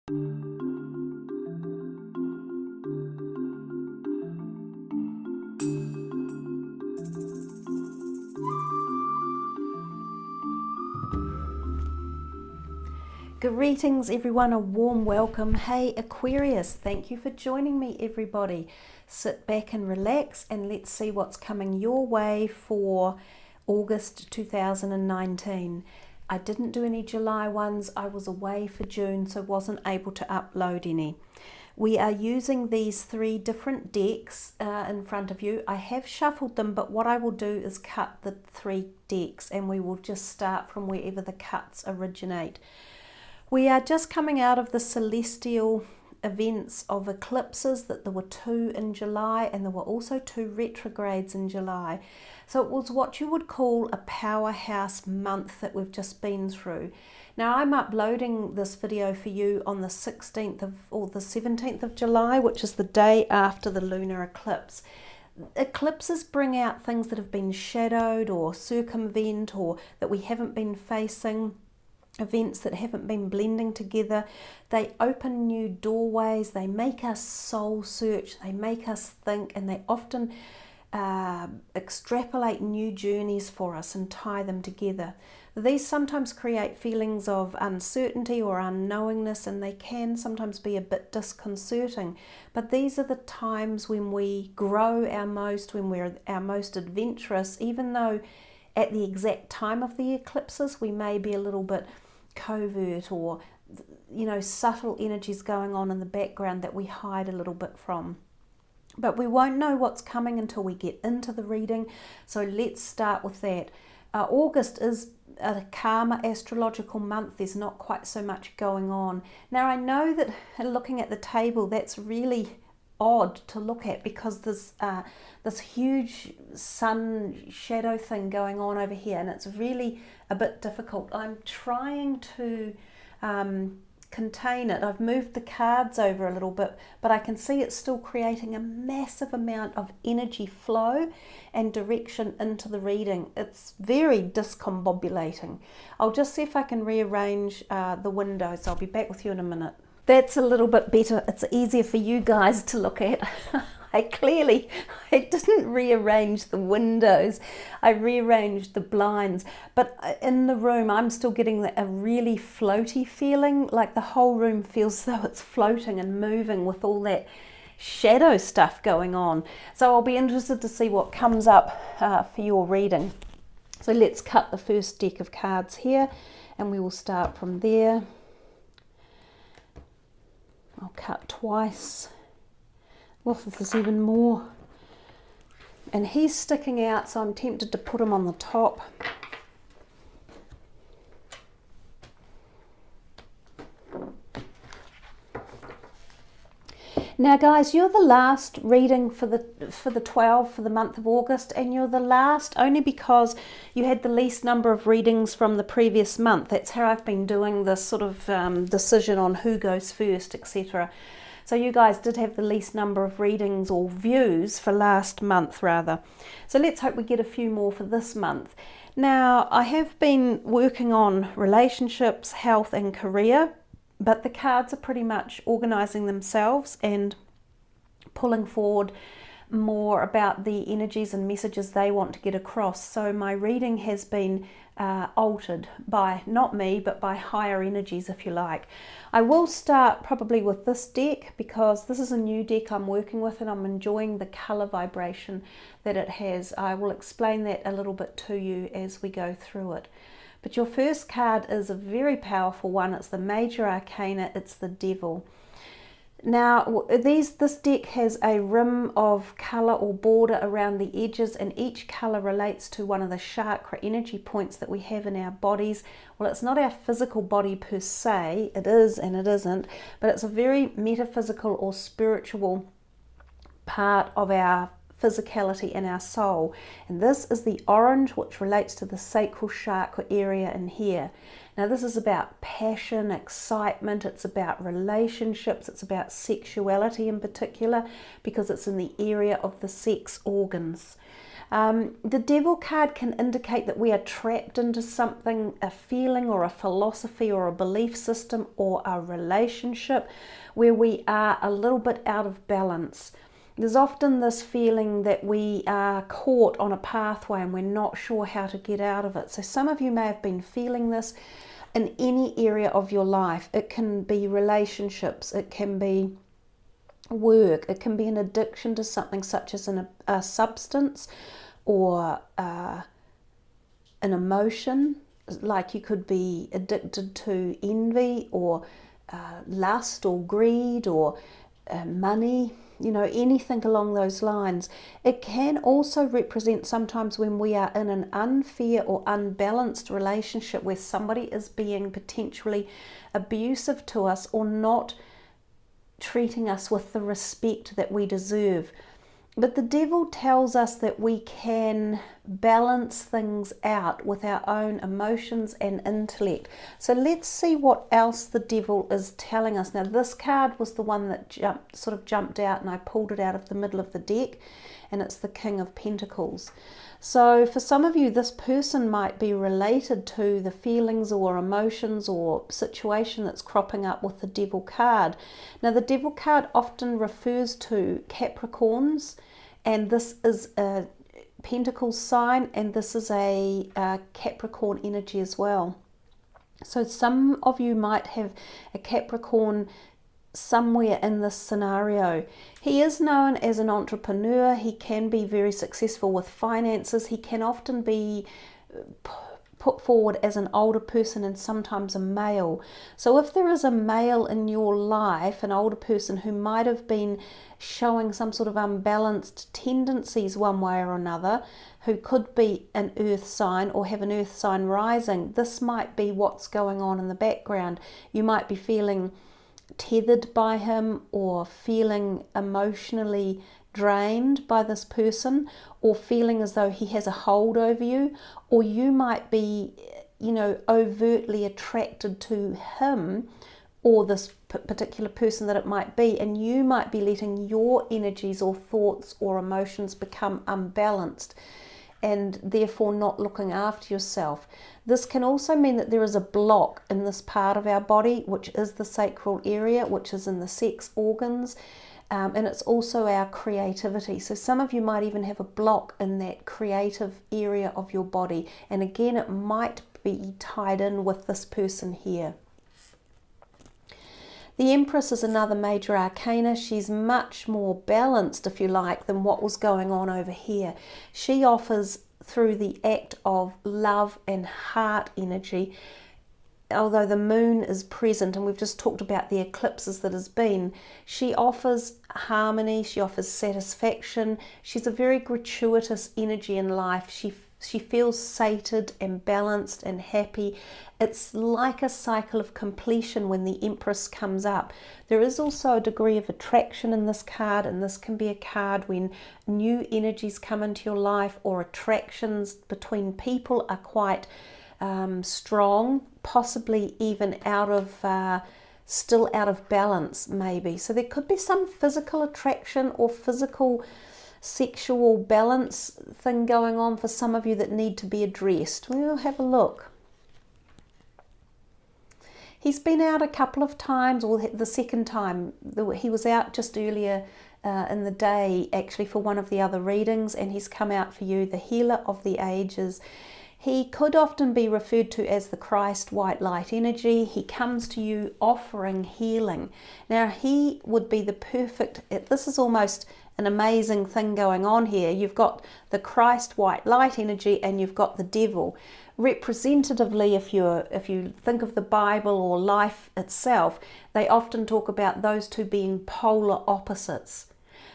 Greetings everyone, a warm welcome. Hey Aquarius, thank you for joining me everybody. Sit back and relax and let's see what's coming your way for August 2019. I didn't do any July ones, I was away for June so wasn't able to upload any. We are using these three different decks in front of you. I have shuffled them, but what I will do is cut the three decks and we will just start from wherever the cuts originate. We are just coming out of the celestial events of eclipses, that there were 2 in July and there were also 2 retrogrades in July. So it was what you would call a powerhouse month that we've just been through. Now I'm uploading this video for you on the 16th of or the 17th of July, which is the day after the lunar eclipse. Eclipses bring out things that have been shadowed or circumvent or that we haven't been facing. Events that haven't been blending together. They open new doorways, they make us soul search, they make us think, and they often extrapolate new journeys for us and tie them together. These sometimes create feelings of uncertainty or unknowingness, and they can sometimes be a bit disconcerting, but these are the times when we grow our most, when we're our most adventurous, even though at the exact time of the eclipses we may be a little bit covert or subtle energies going on in the background that we hide a little bit from. But we won't know what's coming until we get into the reading, so let's start with that. August is a calmer astrological month. There's not quite so much going on. Now I know that looking at the table that's really odd to look at because there's this huge sun shadow thing going on over here and it's really a bit difficult. I'm trying to contain it. I've moved the cards over a little bit, but I can see it's still creating a massive amount of energy flow and direction into the reading. It's very discombobulating. I'll just see if I can rearrange the windows. I'll be back with you in a minute. That's a little bit better. It's easier for you guys to look at. I didn't rearrange the windows. I rearranged the blinds. But in the room, I'm still getting a really floaty feeling, like the whole room feels as though it's floating and moving with all that shadow stuff going on. So I'll be interested to see what comes up for your reading. So let's cut the first deck of cards here and we will start from there. I'll cut twice. Well, there's even more. And he's sticking out, so I'm tempted to put him on the top. Now guys, you're the last reading for the 12 for the month of August, and you're the last only because you had the least number of readings from the previous month. That's how I've been doing this sort of decision on who goes first, etc. So you guys did have the least number of readings or views for last month rather. So let's hope we get a few more for this month. Now I have been working on relationships, health and career, but the cards are pretty much organising themselves and pulling forward more about the energies and messages they want to get across. So my reading has been altered by, not me, but by higher energies, if you like. I will start probably with this deck because this is a new deck I'm working with and I'm enjoying the colour vibration that it has. I will explain that a little bit to you as we go through it. But your first card is a very powerful one. It's the Major Arcana, it's the Devil. Now this deck has a rim of colour or border around the edges, and each colour relates to one of the chakra energy points that we have in our bodies. Well, it's not our physical body per se, it is and it isn't, but it's a very metaphysical or spiritual part of our physicality and our soul. And this is the orange, which relates to the sacral chakra area in here. Now this is about passion, excitement, it's about relationships, it's about sexuality in particular, because it's in the area of the sex organs. The Devil card can indicate that we are trapped into something, a feeling or a philosophy or a belief system or a relationship where we are a little bit out of balance. There's often this feeling that we are caught on a pathway and we're not sure how to get out of it. So some of you may have been feeling this in any area of your life. It can be relationships, it can be work, it can be an addiction to something such as a substance or an emotion, like you could be addicted to envy or lust or greed or money, anything along those lines. It can also represent sometimes when we are in an unfair or unbalanced relationship where somebody is being potentially abusive to us or not treating us with the respect that we deserve. But the Devil tells us that we can balance things out with our own emotions and intellect. So let's see what else the Devil is telling us. Now this card was the one that jumped out, and I pulled it out of the middle of the deck, and it's the King of Pentacles. So for some of you, this person might be related to the feelings or emotions or situation that's cropping up with the Devil card. Now the Devil card often refers to Capricorns, and this is a Pentacles sign, and this is a Capricorn energy as well. So some of you might have a Capricorn somewhere in this scenario. He is known as an entrepreneur. He can be very successful with finances. He can often be put forward as an older person and sometimes a male. So if there is a male in your life, an older person who might have been showing some sort of unbalanced tendencies one way or another, who could be an earth sign or have an earth sign rising, this might be what's going on in the background. You might be feeling tethered by him or feeling emotionally drained by this person, or feeling as though he has a hold over you, or you might be overtly attracted to him or this particular person that it might be, and you might be letting your energies or thoughts or emotions become unbalanced and therefore not looking after yourself. This can also mean that there is a block in this part of our body, which is the sacral area, which is in the sex organs, and it's also our creativity. So some of you might even have a block in that creative area of your body, and again it might be tied in with this person here. The Empress is another major arcana. She's much more balanced, if you like, than what was going on over here. She offers, through the act of love and heart energy, although the moon is present, and we've just talked about the eclipses that has been, she offers harmony, she offers satisfaction. She's a very gratuitous energy in life. She feels sated and balanced and happy. It's like a cycle of completion when the Empress comes up. There is also a degree of attraction in this card, and this can be a card when new energies come into your life or attractions between people are quite strong, possibly even still out of balance maybe. So there could be some physical attraction or physical sexual balance thing going on for some of you that need to be addressed. We'll have a look. He's been out a couple of times, or the second time. He was out just earlier in the day actually for one of the other readings, and he's come out for you, the healer of the ages. He could often be referred to as the Christ white light energy. He comes to you offering healing. Now he would be the perfect, this is almost an amazing thing going on here. You've got the Christ white light energy and you've got the Devil. Representatively, if you think of the Bible or life itself, they often talk about those two being polar opposites.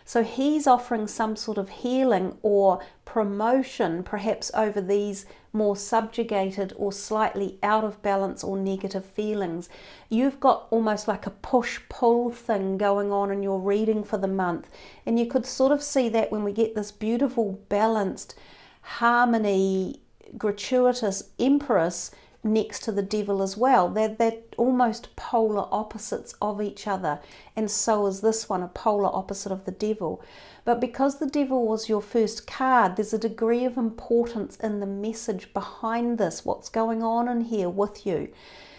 So he's offering some sort of healing or promotion, perhaps over these more subjugated or slightly out of balance or negative feelings. You've got almost like a push-pull thing going on in your reading for the month. And you could sort of see that when we get this beautiful, balanced, harmony, gratuitous Empress, next to the devil as well. They're almost polar opposites of each other, and so is this one, a polar opposite of the devil. But because the devil was your first card, there's a degree of importance in the message behind this, what's going on in here with you.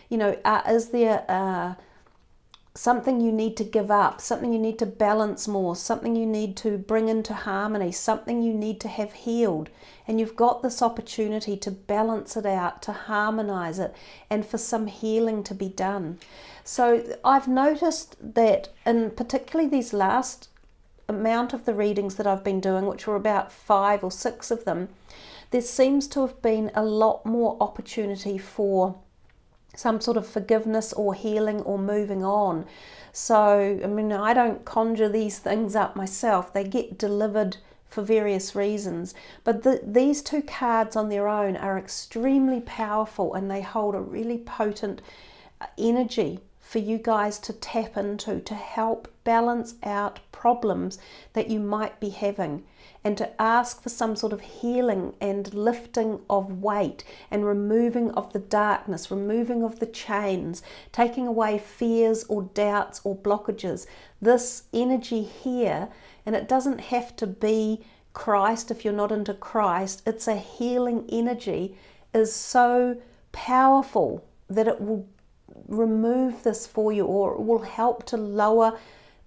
You know, is there something you need to give up, something you need to balance more, something you need to bring into harmony, something you need to have healed, and you've got this opportunity to balance it out, to harmonize it, and for some healing to be done. So I've noticed that in particularly these last amount of the readings that I've been doing, which were about 5 or 6 of them, there seems to have been a lot more opportunity for some sort of forgiveness or healing or moving on. So, I mean, I don't conjure these things up myself. They get delivered for various reasons. But these 2 cards on their own are extremely powerful, and they hold a really potent energy for you guys to tap into to help balance out problems that you might be having, and to ask for some sort of healing and lifting of weight and removing of the darkness, removing of the chains, taking away fears or doubts or blockages. This energy here, and it doesn't have to be Christ if you're not into Christ, it's a healing energy, is so powerful that it will remove this for you, or it will help to lower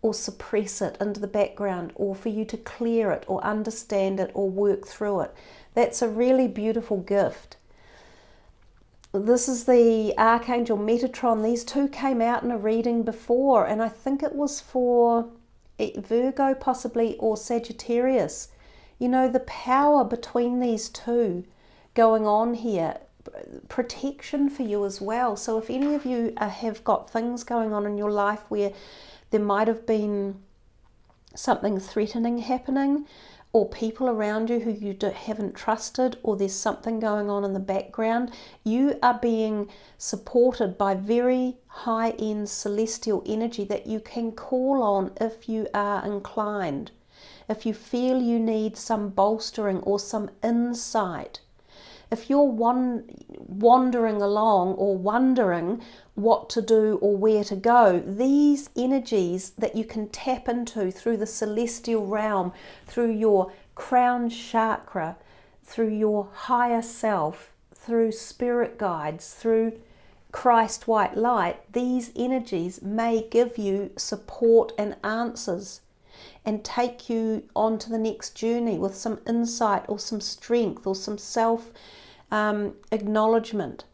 or suppress it into the background, or for you to clear it or understand it or work through it. That's a really beautiful gift. This is the Archangel Metatron. These 2 came out in a reading before, and I think it was for Virgo possibly, or Sagittarius. You know, the power between these 2 going on here, protection for you as well. So if any of you have got things going on in your life where there might have been something threatening happening, or people around you who you haven't trusted, or there's something going on in the background, you are being supported by very high-end celestial energy that you can call on if you are inclined. If you feel you need some bolstering or some insight. If you're wandering along or wondering what to do or where to go, these energies that you can tap into through the celestial realm, through your crown chakra, through your higher self, through spirit guides, through Christ white light, these energies may give you support and answers, and take you on to the next journey with some insight or some strength or some self acknowledgement.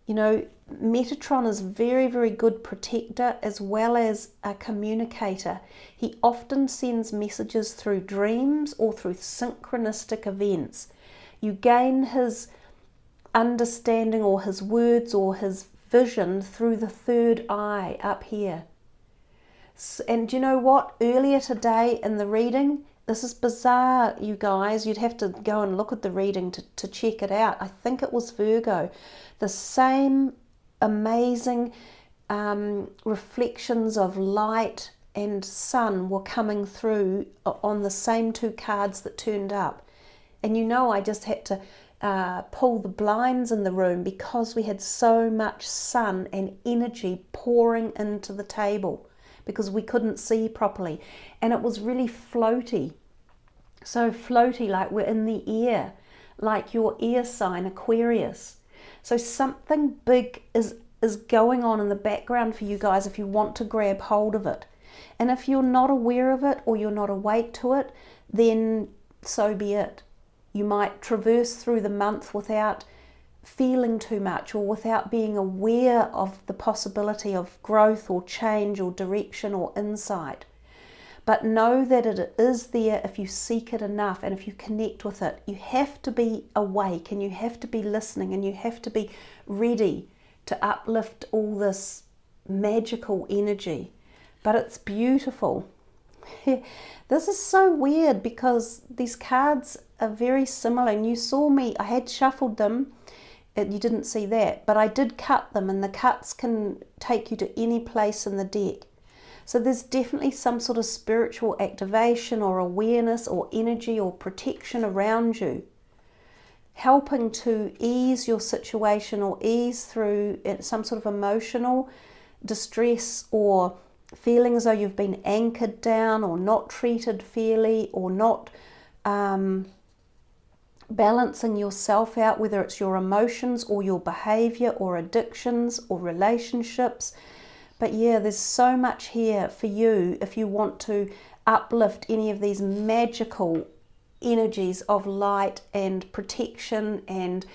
You know, Metatron is very, very good protector as well as a communicator. He often sends messages through dreams or through synchronistic events. You gain his understanding or his words or his vision through the third eye up here. And you know what? Earlier today in the reading, this is bizarre, you guys. You'd have to go and look at the reading to check it out. I think it was Virgo. The same amazing reflections of light and sun were coming through on the same 2 cards that turned up. And you know, I just had to pull the blinds in the room because we had so much sun and energy pouring into the table, because we couldn't see properly, and it was really floaty. So floaty, like we're in the air, like your air sign Aquarius. So something big is going on in the background for you guys if you want to grab hold of it. And if you're not aware of it or you're not awake to it, then so be it. You might traverse through the month without feeling too much, or without being aware of the possibility of growth or change or direction or insight. But know that it is there if you seek it enough and if you connect with it. You have to be awake, and you have to be listening, and you have to be ready to uplift all this magical energy. But it's beautiful. This is so weird because these cards are very similar, and you saw me, I had shuffled them. You didn't see that, but I did cut them, and the cuts can take you to any place in the deck. So there's definitely some sort of spiritual activation or awareness or energy or protection around you. helping to ease your situation or ease through some sort of emotional distress or feeling as though you've been anchored down or not treated fairly or not balancing yourself out, whether it's your emotions or your behavior or addictions or relationships. But yeah, there's so much here for you if you want to uplift any of these magical energies of light and protection and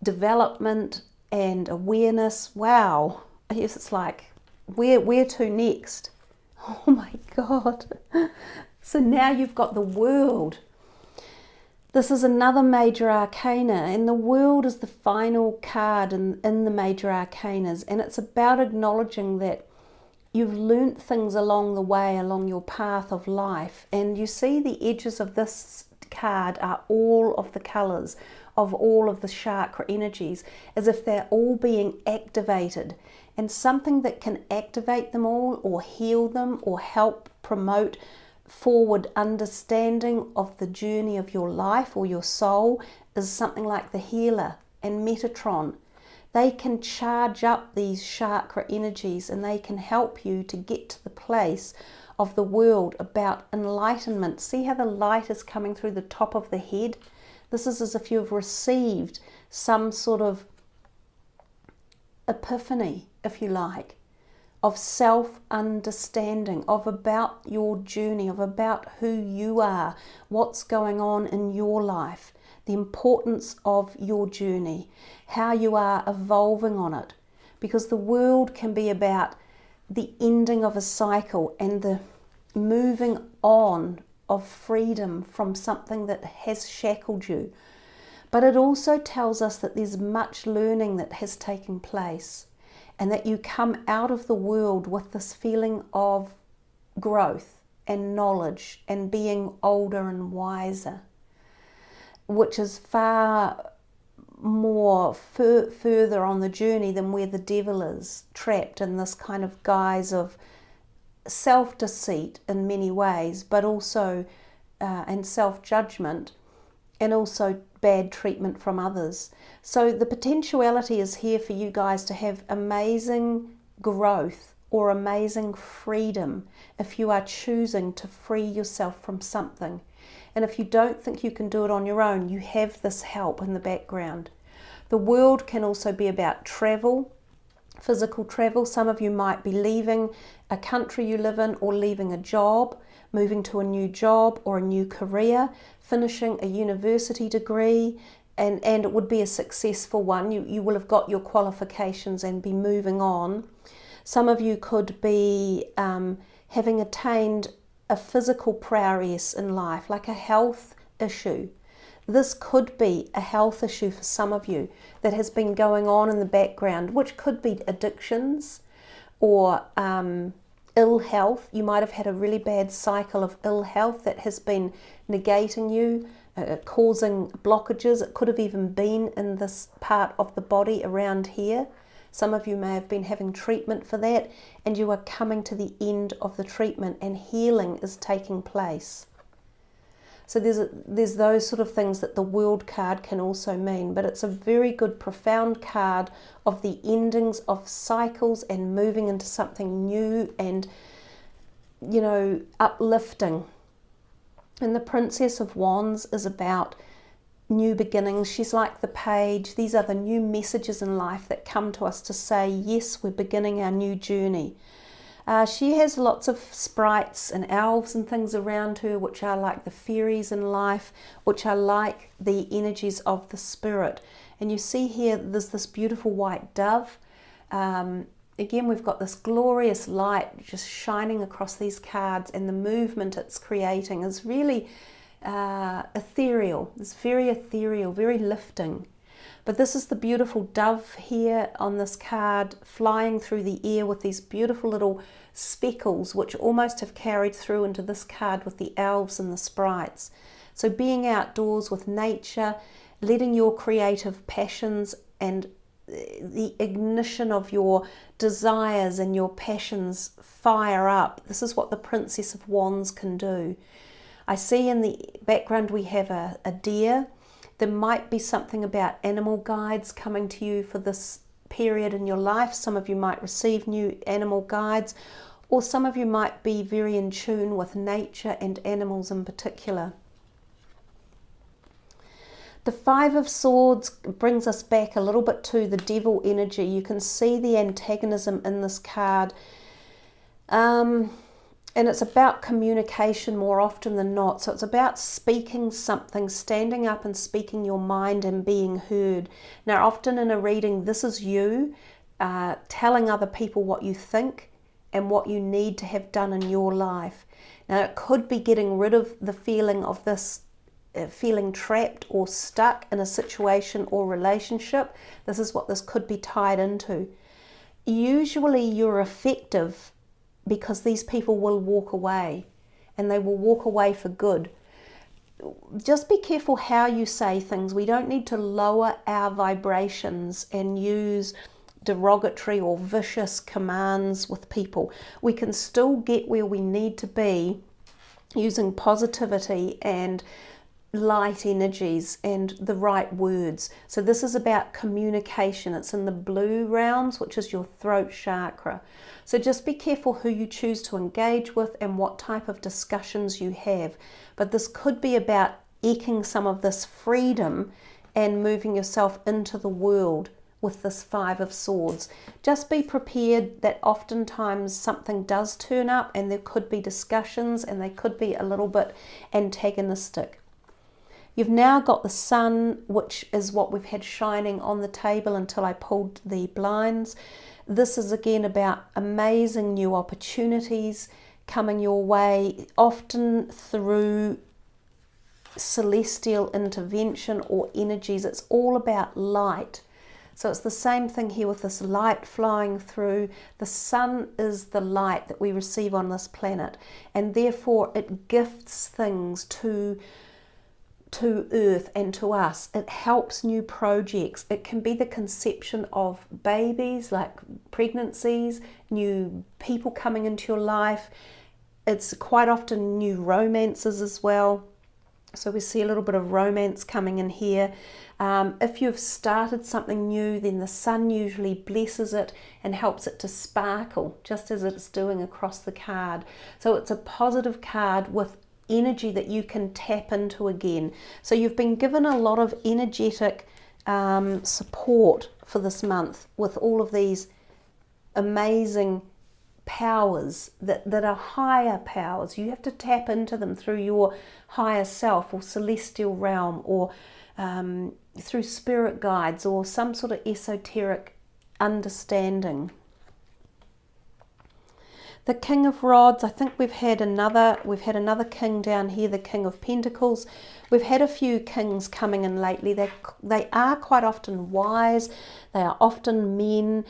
development and awareness. Wow. Yes, it's like, where to next? Oh my God. So now you've got the World. This is another major arcana, and the World is the final card in the major arcanas, and it's about acknowledging that you've learnt things along the way, along your path of life. And you see the edges of this card are all of the colours of all of the chakra energies, as if they're all being activated. And something that can activate them all or heal them or help promote forward understanding of the journey of your life or your soul is something like the Healer and Metatron. They can charge up these chakra energies and they can help you to get to the place of the World about enlightenment. See how the light is coming through the top of the head? This is as if you've received some sort of epiphany, if you like, of self-understanding, of about your journey, of about who you are, what's going on in your life, the importance of your journey, how you are evolving on it. Because the World can be about the ending of a cycle and the moving on of freedom from something that has shackled you. But it also tells us that there's much learning that has taken place and that you come out of the World with this feeling of growth and knowledge and being older and wiser, which is far more further on the journey than where the devil is, trapped in this kind of guise of self-deceit in many ways, but also and self-judgment, and also bad treatment from others. So the potentiality is here for you guys to have amazing growth or amazing freedom if you are choosing to free yourself from something. And if you don't think you can do it on your own, you have this help in the background. The World can also be about travel, physical travel. Some of you might be leaving a country you live in or leaving a job, moving to a new job or a new career, finishing a university degree, and it would be a successful one. You will have got your qualifications and be moving on. Some of you could be having attained a physical prowess in life, like a health issue. This could be a health issue for some of you that has been going on in the background, which could be addictions or ill health. You might have had a really bad cycle of ill health that has been negating you, causing blockages. It could have even been in this part of the body around here. Some of you may have been having treatment for that, and you are coming to the end of the treatment and healing is taking place. So there's those sort of things that the World card can also mean, but it's a very good, profound card of the endings of cycles and moving into something new and, you know, uplifting. And the Princess of Wands is about new beginnings. She's like the page. These are the new messages in life that come to us to say, yes, we're beginning our new journey. She has lots of sprites and elves and things around her, which are like the fairies in life, which are like the energies of the spirit. And you see here, there's this beautiful white dove. Again, we've got this glorious light just shining across these cards, and the movement it's creating is really ethereal. It's very ethereal, very lifting. But this is the beautiful dove here on this card, flying through the air with these beautiful little speckles, which almost have carried through into this card with the elves and the sprites. So being outdoors with nature, letting your creative passions and the ignition of your desires and your passions fire up. This is what the Princess of Wands can do. I see in the background we have a deer, There might be something about animal guides coming to you for this period in your life. Some of you might receive new animal guides, or some of you might be very in tune with nature and animals in particular. The Five of Swords brings us back a little bit to the devil energy. You can see the antagonism in this card. And it's about communication more often than not. So it's about speaking something, standing up and speaking your mind and being heard. Now, often in a reading, this is you telling other people what you think and what you need to have done in your life. Now, it could be getting rid of the feeling of this feeling trapped or stuck in a situation or relationship. This is what this could be tied into. Usually you're effective because these people will walk away, and they will walk away for good. Just be careful how you say things. We don't need to lower our vibrations and use derogatory or vicious commands with people. We can still get where we need to be using positivity and light energies and the right words. So this is about communication. It's in the blue realms, which is your throat chakra. So just be careful who you choose to engage with and what type of discussions you have. But this could be about eking some of this freedom and moving yourself into the world with this Five of Swords. Just be prepared that oftentimes something does turn up, and there could be discussions, and they could be a little bit antagonistic. You've now got the sun, which is what we've had shining on the table until I pulled the blinds. This is again about amazing new opportunities coming your way, often through celestial intervention or energies. It's all about light. So it's the same thing here with this light flowing through. The sun is the light that we receive on this planet, and therefore it gifts things to Earth and to us. It helps new projects. It can be the conception of babies, like pregnancies, new people coming into your life. It's quite often new romances as well. So we see a little bit of romance coming in here. If you've started something new, then the sun usually blesses it and helps it to sparkle, just as it's doing across the card. So it's a positive card with energy that you can tap into again. So you've been given a lot of energetic support for this month with all of these amazing powers that are higher powers. You have to tap into them through your higher self or celestial realm, or through spirit guides or some sort of esoteric understanding. The King of Rods, I think we've had another king down here, the King of Pentacles. We've had a few kings coming in lately. They are quite often wise. They are often men.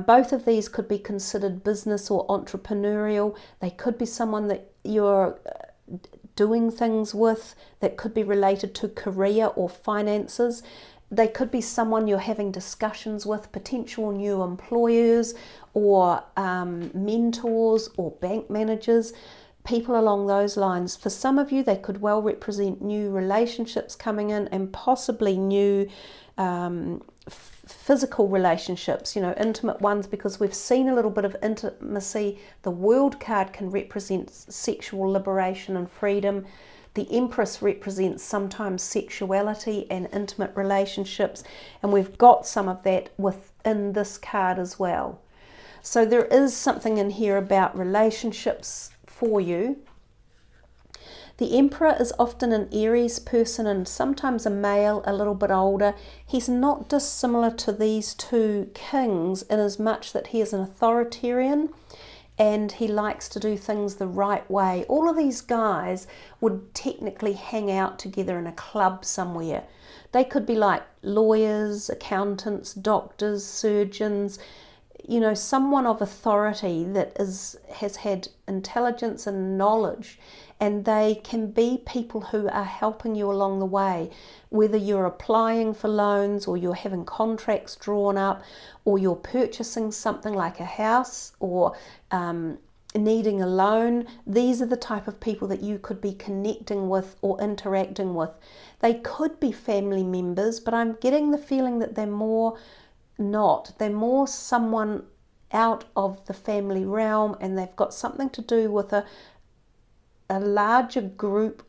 Both of these could be considered business or entrepreneurial. They could be someone that you're doing things with that could be related to career or finances. They could be someone you're having discussions with, potential new employers or mentors or bank managers, people along those lines. For some of you, they could well represent new relationships coming in, and possibly new physical relationships, intimate ones, because we've seen a little bit of intimacy. The World card can represent sexual liberation and freedom. The Empress represents sometimes sexuality and intimate relationships, and we've got some of that within this card as well. So there is something in here about relationships for you. The Emperor is often an Aries person, and sometimes a male, a little bit older. He's not dissimilar to these two kings in as much that he is an authoritarian, and he likes to do things the right way. All of these guys would technically hang out together in a club somewhere. They could be like lawyers, accountants, doctors, surgeons, someone of authority that has had intelligence and knowledge, and they can be people who are helping you along the way, whether you're applying for loans or you're having contracts drawn up or you're purchasing something like a house or needing a loan. These are the type of people that you could be connecting with or interacting with. They could be family members, but I'm getting the feeling that they're more not. They're more someone out of the family realm, and they've got something to do with a larger group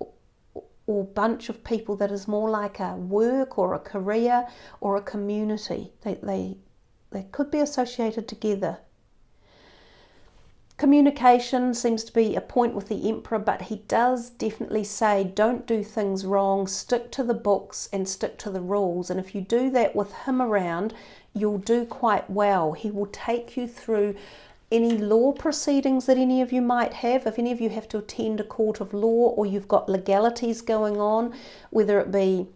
or bunch of people that is more like a work or a career or a community. They could be associated together. Communication seems to be a point with the Emperor, but he does definitely say don't do things wrong, stick to the books and stick to the rules. And if you do that with him around, you'll do quite well. He will take you through any law proceedings that any of you might have. If any of you have to attend a court of law or you've got legalities going on, whether it be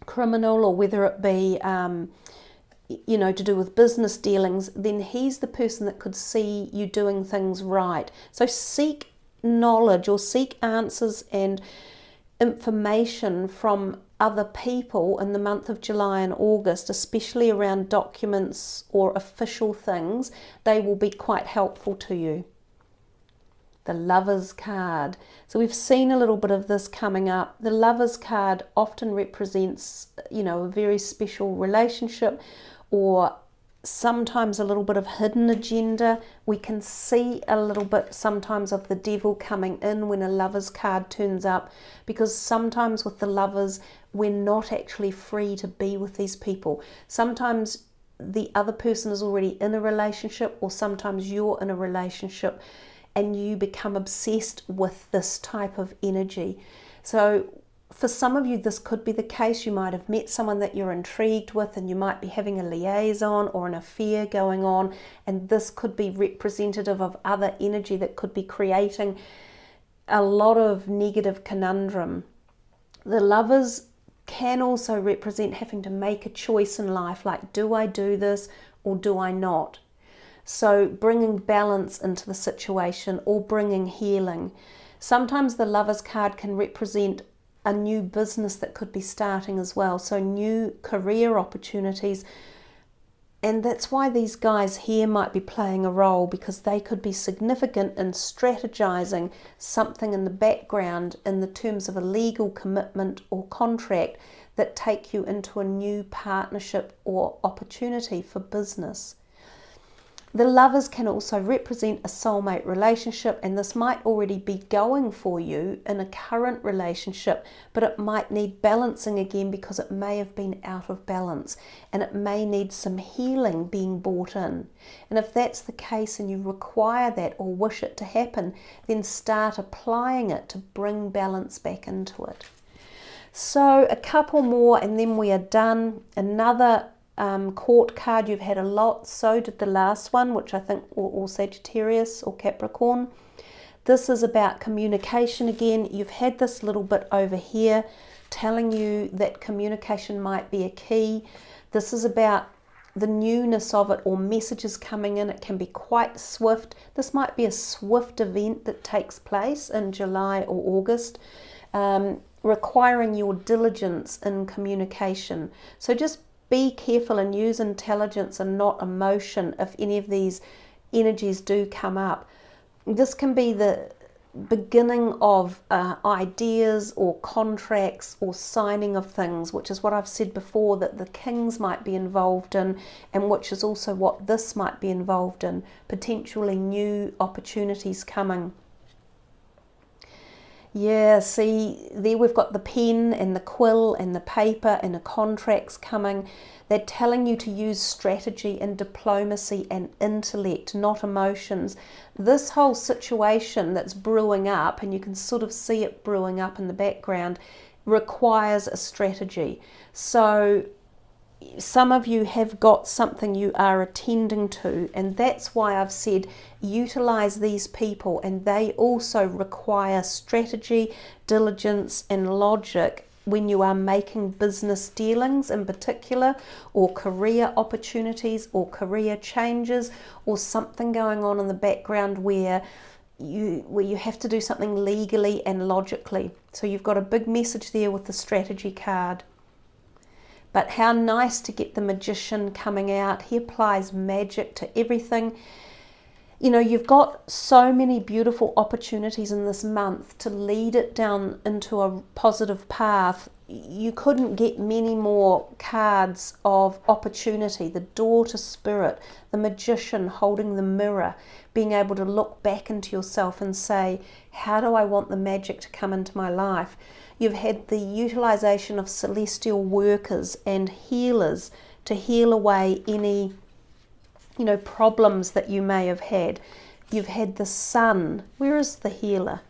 criminal or whether it be to do with business dealings, then he's the person that could see you doing things right. So seek knowledge or seek answers and information from other people in the month of July and August, especially around documents or official things. They will be quite helpful to you. The Lovers card. So we've seen a little bit of this coming up. The Lovers card often represents, a very special relationship, or sometimes a little bit of hidden agenda. We can see a little bit sometimes of the devil coming in when a Lovers card turns up, because sometimes with the Lovers we're not actually free to be with these people. Sometimes the other person is already in a relationship, or sometimes you're in a relationship and you become obsessed with this type of energy. So for some of you, this could be the case. You might have met someone that you're intrigued with, and you might be having a liaison or an affair going on, and this could be representative of other energy that could be creating a lot of negative conundrum. The Lovers can also represent having to make a choice in life, like, do I do this or do I not? So bringing balance into the situation or bringing healing. Sometimes the Lovers card can represent a new business that could be starting as well, so new career opportunities. And that's why these guys here might be playing a role, because they could be significant in strategizing something in the background in the terms of a legal commitment or contract that take you into a new partnership or opportunity for business. The Lovers can also represent a soulmate relationship, and this might already be going for you in a current relationship, but it might need balancing again because it may have been out of balance, and it may need some healing being brought in. And if that's the case and you require that or wish it to happen, then start applying it to bring balance back into it. So a couple more and then we are done. Another court card. You've had a lot, so did the last one, which I think or Sagittarius or Capricorn. This is about communication again. You've had this little bit over here telling you that communication might be a key. This is about the newness of it, or messages coming in. It can be quite swift. This might be a swift event that takes place in July or August, requiring your diligence in communication. So just be careful and use intelligence and not emotion if any of these energies do come up. This can be the beginning of ideas or contracts or signing of things, which is what I've said before that the kings might be involved in, and which is also what this might be involved in, potentially new opportunities coming. Yeah, see, there we've got the pen and the quill and the paper and the contracts coming. They're telling you to use strategy and diplomacy and intellect, not emotions. This whole situation that's brewing up, and you can sort of see it brewing up in the background, requires a strategy. So some of you have got something you are attending to, and that's why I've said utilize these people, and they also require strategy, diligence and logic when you are making business dealings in particular, or career opportunities or career changes, or something going on in the background where you have to do something legally and logically. So you've got a big message there with the strategy card. But how nice to get the Magician coming out. He applies magic to everything. you know, you've got so many beautiful opportunities in this month to lead it down into a positive path. You couldn't get many more cards of opportunity. The daughter spirit, the magician holding the mirror, being able to look back into yourself and say, how do I want the magic to come into my life? You've had the utilization of celestial workers and healers to heal away any, you know, problems that you may have had. You've had the sun. Where is the healer?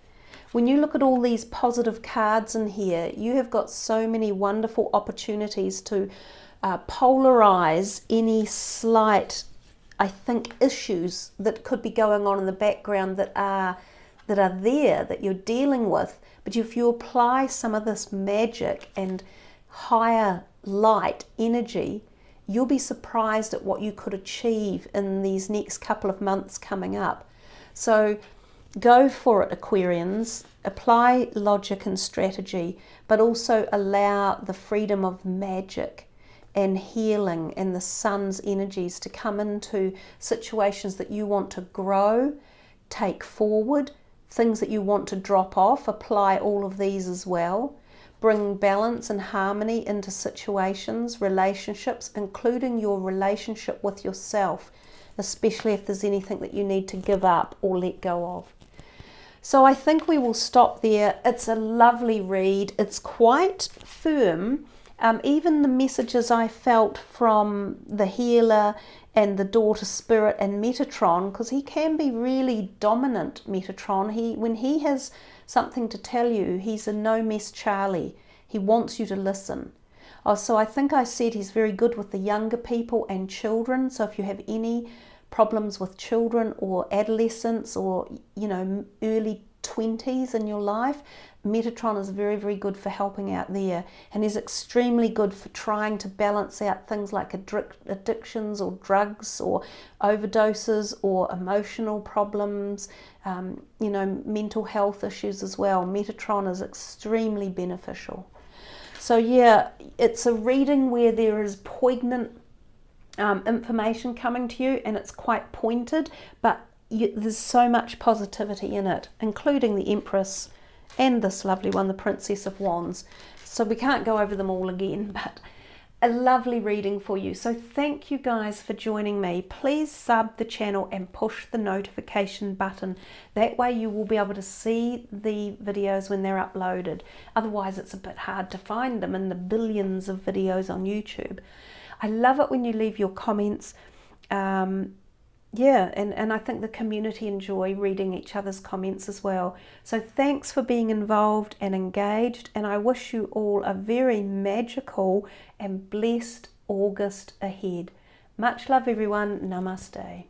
When you look at all these positive cards in here, you have got so many wonderful opportunities to polarize any slight, I think, issues that could be going on in the background that are there, that you're dealing with. But if you apply some of this magic and higher light energy, you'll be surprised at what you could achieve in these next couple of months coming up. So go for it, Aquarians. Apply logic and strategy, but also allow the freedom of magic and healing and the sun's energies to come into situations that you want to grow, take forward, things that you want to drop off. Apply all of these as well. Bring balance and harmony into situations, relationships, including your relationship with yourself, especially if there's anything that you need to give up or let go of. So I think we will stop there. It's a lovely read. It's quite firm. Even the messages I felt from the healer and the daughter spirit and Metatron, because he can be really dominant, Metatron. When he has something to tell you, he's a no mess Charlie. He wants you to listen. Oh, so I think I said he's very good with the younger people and children. So if you have any problems with children or adolescents or, you know, early 20s in your life, Metatron is very, very good for helping out there, and is extremely good for trying to balance out things like addictions or drugs or overdoses or emotional problems, you know, mental health issues as well. Metatron is extremely beneficial. So yeah, it's a reading where there is poignant information coming to you, and it's quite pointed, but there's so much positivity in it, including the Empress and this lovely one, the Princess of Wands. So we can't go over them all again, but a lovely reading for you. So thank you guys for joining me. Please sub the channel and push the notification button. That way you will be able to see the videos when they're uploaded. Otherwise it's a bit hard to find them in the billions of videos on YouTube. I love it when you leave your comments. Yeah, and I think the community enjoy reading each other's comments as well. So thanks for being involved and engaged, and I wish you all a very magical and blessed August ahead. Much love, everyone. Namaste.